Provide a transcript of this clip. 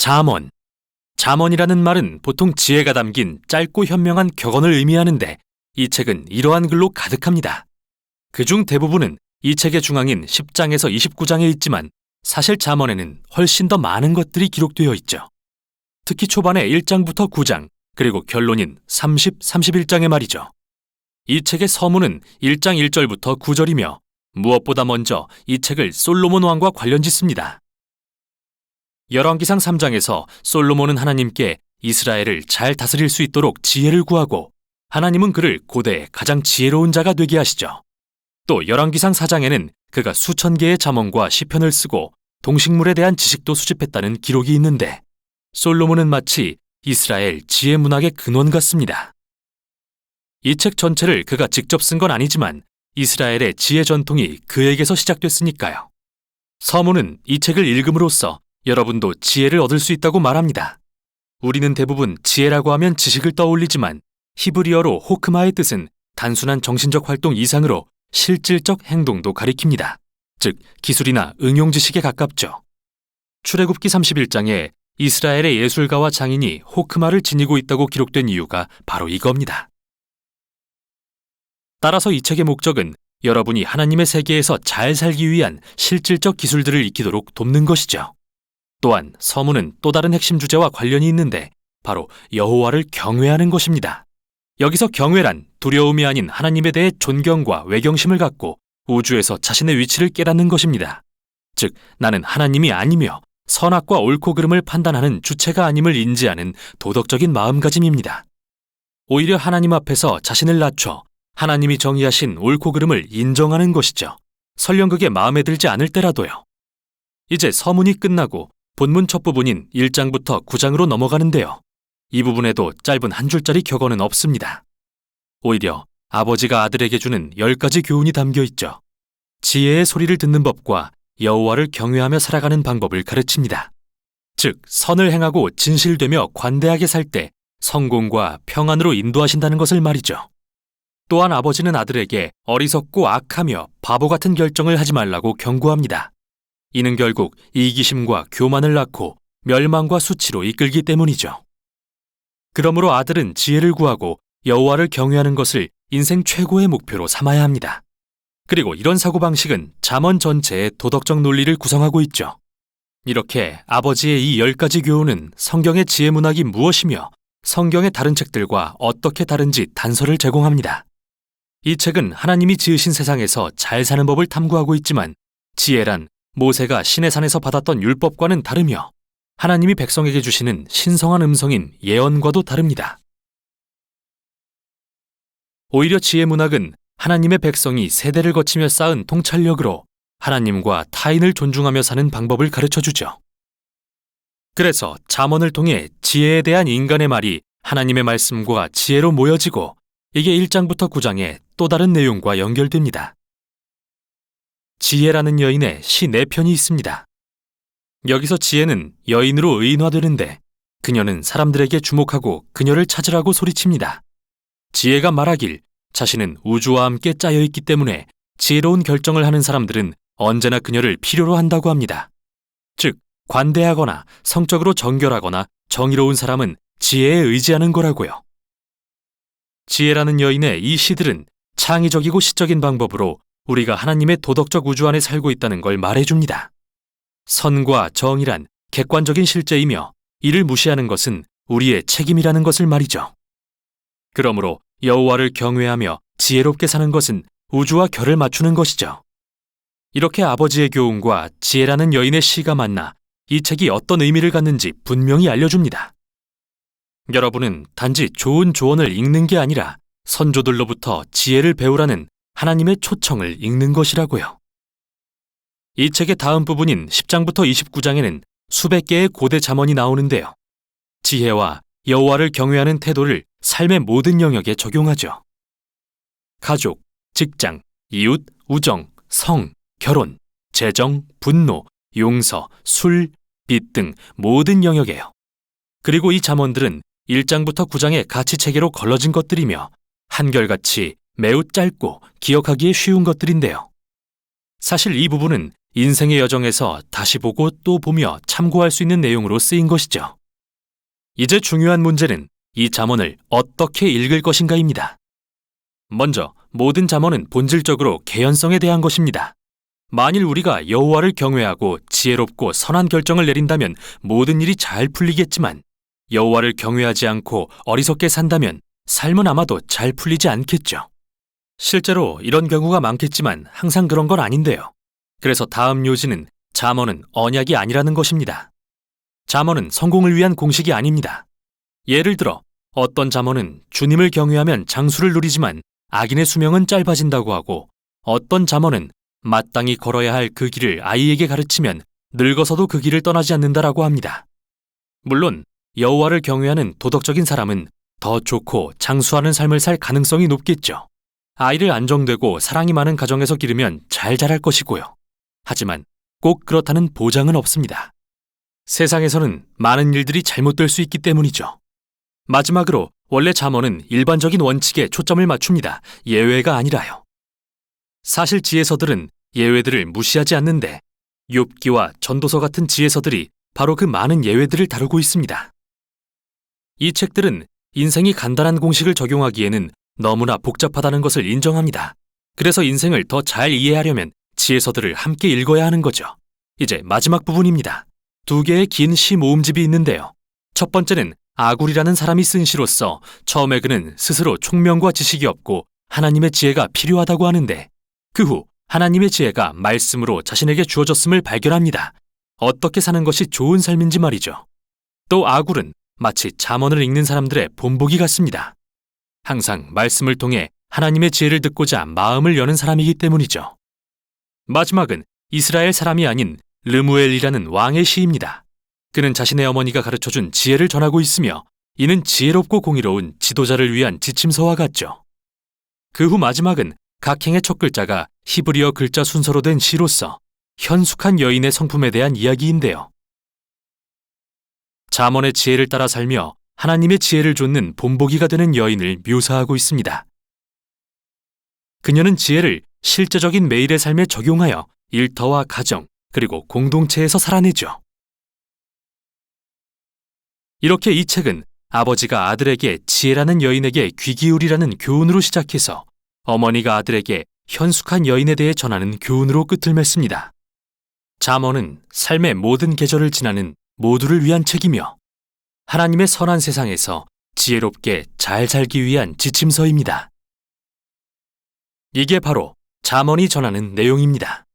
잠언. 잠언이라는 말은 보통 지혜가 담긴 짧고 현명한 격언을 의미하는데 이 책은 이러한 글로 가득합니다. 그중 대부분은 이 책의 중앙인 10장에서 29장에 있지만 사실 잠언에는 훨씬 더 많은 것들이 기록되어 있죠. 특히 초반에 1장부터 9장, 그리고 결론인 30, 31장의 말이죠. 이 책의 서문은 1장 1절부터 9절이며 무엇보다 먼저 이 책을 솔로몬 왕과 관련짓습니다. 열왕기상 3장에서 솔로몬은 하나님께 이스라엘을 잘 다스릴 수 있도록 지혜를 구하고 하나님은 그를 고대의 가장 지혜로운 자가 되게 하시죠. 또 열왕기상 4장에는 그가 수천 개의 잠언과 시편을 쓰고 동식물에 대한 지식도 수집했다는 기록이 있는데 솔로몬은 마치 이스라엘 지혜 문학의 근원 같습니다. 이 책 전체를 그가 직접 쓴 건 아니지만 이스라엘의 지혜 전통이 그에게서 시작됐으니까요. 서문은 이 책을 읽음으로써 여러분도 지혜를 얻을 수 있다고 말합니다. 우리는 대부분 지혜라고 하면 지식을 떠올리지만 히브리어로 호크마의 뜻은 단순한 정신적 활동 이상으로 실질적 행동도 가리킵니다. 즉, 기술이나 응용 지식에 가깝죠. 출애굽기 31장에 이스라엘의 예술가와 장인이 호크마를 지니고 있다고 기록된 이유가 바로 이겁니다. 따라서 이 책의 목적은 여러분이 하나님의 세계에서 잘 살기 위한 실질적 기술들을 익히도록 돕는 것이죠. 또한 서문은 또 다른 핵심 주제와 관련이 있는데 바로 여호와를 경외하는 것입니다. 여기서 경외란 두려움이 아닌 하나님에 대해 존경과 외경심을 갖고 우주에서 자신의 위치를 깨닫는 것입니다. 즉, 나는 하나님이 아니며 선악과 옳고 그름을 판단하는 주체가 아님을 인지하는 도덕적인 마음가짐입니다. 오히려 하나님 앞에서 자신을 낮춰 하나님이 정의하신 옳고 그름을 인정하는 것이죠. 설령 그게 마음에 들지 않을 때라도요. 이제 서문이 끝나고 본문 첫 부분인 1장부터 9장으로 넘어가는데요. 이 부분에도 짧은 한 줄짜리 격언은 없습니다. 오히려 아버지가 아들에게 주는 10가지 교훈이 담겨 있죠. 지혜의 소리를 듣는 법과 여호와를 경외하며 살아가는 방법을 가르칩니다. 즉, 선을 행하고 진실되며 관대하게 살 때 성공과 평안으로 인도하신다는 것을 말이죠. 또한 아버지는 아들에게 어리석고 악하며 바보 같은 결정을 하지 말라고 경고합니다. 이는 결국 이기심과 교만을 낳고 멸망과 수치로 이끌기 때문이죠. 그러므로 아들은 지혜를 구하고 여호와를 경외하는 것을 인생 최고의 목표로 삼아야 합니다. 그리고 이런 사고방식은 잠언 전체의 도덕적 논리를 구성하고 있죠. 이렇게 아버지의 이 10가지 교훈은 성경의 지혜 문학이 무엇이며 성경의 다른 책들과 어떻게 다른지 단서를 제공합니다. 이 책은 하나님이 지으신 세상에서 잘 사는 법을 탐구하고 있지만 지혜란 모세가 시내 산에서 받았던 율법과는 다르며 하나님이 백성에게 주시는 신성한 음성인 예언과도 다릅니다. 오히려 지혜 문학은 하나님의 백성이 세대를 거치며 쌓은 통찰력으로 하나님과 타인을 존중하며 사는 방법을 가르쳐주죠. 그래서 잠언을 통해 지혜에 대한 인간의 말이 하나님의 말씀과 지혜로 모여지고 이게 1장부터 9장의 또 다른 내용과 연결됩니다. 지혜라는 여인의 시 4편이 있습니다. 여기서 지혜는 여인으로 의인화되는데 그녀는 사람들에게 주목하고 그녀를 찾으라고 소리칩니다. 지혜가 말하길 자신은 우주와 함께 짜여있기 때문에 지혜로운 결정을 하는 사람들은 언제나 그녀를 필요로 한다고 합니다. 즉, 관대하거나 성적으로 정결하거나 정의로운 사람은 지혜에 의지하는 거라고요. 지혜라는 여인의 이 시들은 창의적이고 시적인 방법으로 우리가 하나님의 도덕적 우주 안에 살고 있다는 걸 말해줍니다. 선과 정의란 객관적인 실제이며 이를 무시하는 것은 우리의 책임이라는 것을 말이죠. 그러므로 여호와를 경외하며 지혜롭게 사는 것은 우주와 결을 맞추는 것이죠. 이렇게 아버지의 교훈과 지혜라는 여인의 시가 만나 이 책이 어떤 의미를 갖는지 분명히 알려줍니다. 여러분은 단지 좋은 조언을 읽는 게 아니라 선조들로부터 지혜를 배우라는 하나님의 초청을 읽는 것이라고요. 이 책의 다음 부분인 10장부터 29장에는 수백 개의 고대 잠언이 나오는데요. 지혜와 여호와를 경외하는 태도를 삶의 모든 영역에 적용하죠. 가족, 직장, 이웃, 우정, 성, 결혼, 재정, 분노, 용서, 술, 빚 등 모든 영역에요. 그리고 이 잠언들은 1장부터 9장의 가치체계로 걸러진 것들이며 한결같이 매우 짧고 기억하기에 쉬운 것들인데요. 사실 이 부분은 인생의 여정에서 다시 보고 또 보며 참고할 수 있는 내용으로 쓰인 것이죠. 이제 중요한 문제는 이 잠언을 어떻게 읽을 것인가입니다. 먼저 모든 잠언은 본질적으로 개연성에 대한 것입니다. 만일 우리가 여호와를 경외하고 지혜롭고 선한 결정을 내린다면 모든 일이 잘 풀리겠지만 여호와를 경외하지 않고 어리석게 산다면 삶은 아마도 잘 풀리지 않겠죠. 실제로 이런 경우가 많겠지만 항상 그런 건 아닌데요. 그래서 다음 요지는 잠언은 언약이 아니라는 것입니다. 잠언은 성공을 위한 공식이 아닙니다. 예를 들어 어떤 잠언은 주님을 경외하면 장수를 누리지만 악인의 수명은 짧아진다고 하고 어떤 잠언은 마땅히 걸어야 할 그 길을 아이에게 가르치면 늙어서도 그 길을 떠나지 않는다라고 합니다. 물론 여호와를 경외하는 도덕적인 사람은 더 좋고 장수하는 삶을 살 가능성이 높겠죠. 아이를 안정되고 사랑이 많은 가정에서 기르면 잘 자랄 것이고요. 하지만 꼭 그렇다는 보장은 없습니다. 세상에서는 많은 일들이 잘못될 수 있기 때문이죠. 마지막으로 원래 잠언은 일반적인 원칙에 초점을 맞춥니다. 예외가 아니라요. 사실 지혜서들은 예외들을 무시하지 않는데 욥기와 전도서 같은 지혜서들이 바로 그 많은 예외들을 다루고 있습니다. 이 책들은 인생이 간단한 공식을 적용하기에는 너무나 복잡하다는 것을 인정합니다. 그래서 인생을 더 잘 이해하려면 지혜서들을 함께 읽어야 하는 거죠. 이제 마지막 부분입니다. 2개의 긴 시 모음집이 있는데요. 첫 번째는 아굴이라는 사람이 쓴 시로서 처음에 그는 스스로 총명과 지식이 없고 하나님의 지혜가 필요하다고 하는데 그 후 하나님의 지혜가 말씀으로 자신에게 주어졌음을 발견합니다. 어떻게 사는 것이 좋은 삶인지 말이죠. 또 아굴은 마치 잠언을 읽는 사람들의 본보기 같습니다. 항상 말씀을 통해 하나님의 지혜를 듣고자 마음을 여는 사람이기 때문이죠. 마지막은 이스라엘 사람이 아닌 르무엘이라는 왕의 시입니다. 그는 자신의 어머니가 가르쳐준 지혜를 전하고 있으며 이는 지혜롭고 공의로운 지도자를 위한 지침서와 같죠. 그 후 마지막은 각 행의 첫 글자가 히브리어 글자 순서로 된 시로서 현숙한 여인의 성품에 대한 이야기인데요. 잠언의 지혜를 따라 살며 하나님의 지혜를 좇는 본보기가 되는 여인을 묘사하고 있습니다. 그녀는 지혜를 실제적인 매일의 삶에 적용하여 일터와 가정 그리고 공동체에서 살아내죠. 이렇게 이 책은 아버지가 아들에게 지혜라는 여인에게 귀 기울이라는 교훈으로 시작해서 어머니가 아들에게 현숙한 여인에 대해 전하는 교훈으로 끝을 맺습니다. 잠언은 삶의 모든 계절을 지나는 모두를 위한 책이며 하나님의 선한 세상에서 지혜롭게 잘 살기 위한 지침서입니다. 이게 바로 잠언이 전하는 내용입니다.